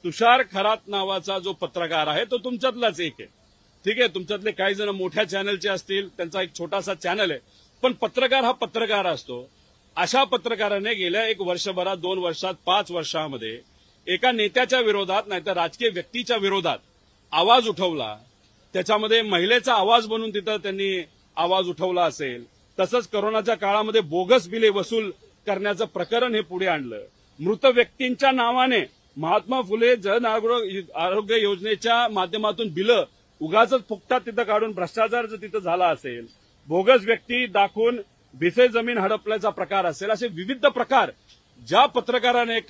तुषार खरात नावाचा जो पत्रकार आहे तो तुमच्यातलाच एक आहे. ठीक आहे, तुमच्यातले काही जण मोठ्या चॅनलचे असतील, त्यांचा एक छोटासा चॅनल आहे, पण पत्रकार हा पत्रकार असतो. अशा पत्रकाराने गेल्या 1 वर्षभरात, 2 वर्षात, 5 वर्षामध्ये एका नेत्याच्या विरोधात नाहीतर राजकीय व्यक्तीच्या विरोधात आवाज उठवला. त्याच्यामध्ये महिलेचा आवाज बनून तिथं त्यांनी आवाज उठवला असेल. तसंच कोरोनाच्या काळामध्ये बोगस बिले वसूल करण्याचं प्रकरण हे पुढे आणलं. मृत व्यक्तींच्या नावाने महात्मा फुले जन आरोग्य योजनेच्या माध्यमातून बिलं उगाचच फुकटात तिथं काढून भ्रष्टाचार जर तिथं झाला असेल, बोगस व्यक्ती दाखवून भिसे जमीन हडपल्याचा प्रकार असेल, असे विविध प्रकार ज्या पत्रकाराने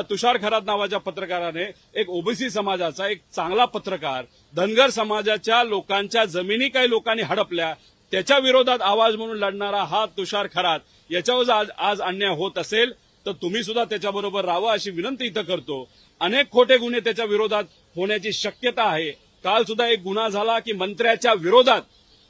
तुषार खरात नावाच्या पत्रकाराने एक ओबीसी समाजाचा एक चांगला पत्रकार, धनगर समाजाच्या लोकांच्या जमिनी काही लोकांनी हडपल्या त्याच्या विरोधात आवाज म्हणून लढणारा हा तुषार खरात याच्यावर आज अन्याय होत असेल तर तुम्ही सुद्धा त्याच्याबरोबर राहावं अशी विनंती इथं करतो. अनेक खोटे गुन्हे त्याच्या विरोधात होण्याची शक्यता आहे. काल सुद्धा एक गुन्हा झाला की मंत्र्याच्या विरोधात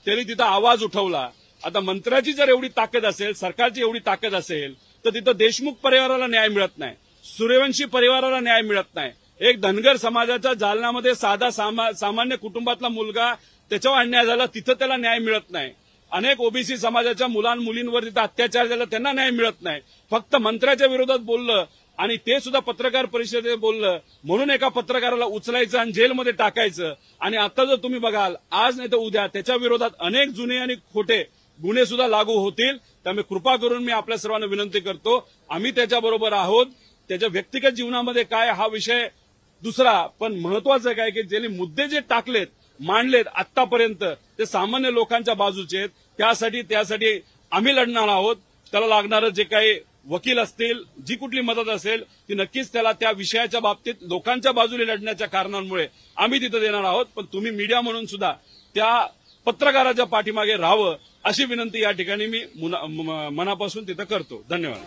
त्यांनी तिथं आवाज उठवला. आता मंत्र्याची जर एवढी ताकद असेल, सरकारची एवढी ताकद असेल तर तिथं देशमुख परिवाराला न्याय मिळत नाही, सूर्यवंशी परिवाराला न्याय मिळत नाही. एक धनगर समाजाच्या जालन्यामध्ये साधा सामान्य कुटुंबातला मुलगा त्याच्यावर अन्याय झाला, तिथं त्याला न्याय मिळत नाही. अनेक ओबीसी समाजाच्या मुलांमुलींवर तिथं अत्याचार झाला, त्यांना न्याय मिळत नाही. फक्त मंत्र्याच्या विरोधात बोललं आणि ते सुद्धा पत्रकार परिषदेत बोललं म्हणून एका पत्रकाराला उचलायचं आणि जेलमध्ये टाकायचं. आणि आता जर तुम्ही बघाल आज नाही तर उद्या त्याच्या विरोधात अनेक जुने आणि खोटे गुन्हे सुद्धा लागू होतील. त्यामुळे कृपा करून मी आपल्या सर्वांना विनंती करतो, आम्ही त्याच्याबरोबर आहोत. त्याच्या व्यक्तिगत जीवनामध्ये काय हा विषय दुसरा, पण महत्वाचं काय की ज्यांनी मुद्दे जे टाकलेत मांडलेत आतापर्यंत ते सामान्य लोकांच्या बाजूचे आहेत. त्यासाठी आम्ही लढणार आहोत. त्याला लागणारं जे काही वकील असतील, जी कुठली मदत असेल ती नक्कीच त्याला त्या विषयाच्या बाबतीत लोकांच्या बाजूने लढण्याच्या कारणांमुळे आम्ही तिथं देणार आहोत. पण तुम्ही मीडिया म्हणून सुद्धा त्या पत्रकाराच्या पाठीमागे राहावं अशी विनंती या ठिकाणी मी मनापासून तिथं करतो. धन्यवाद.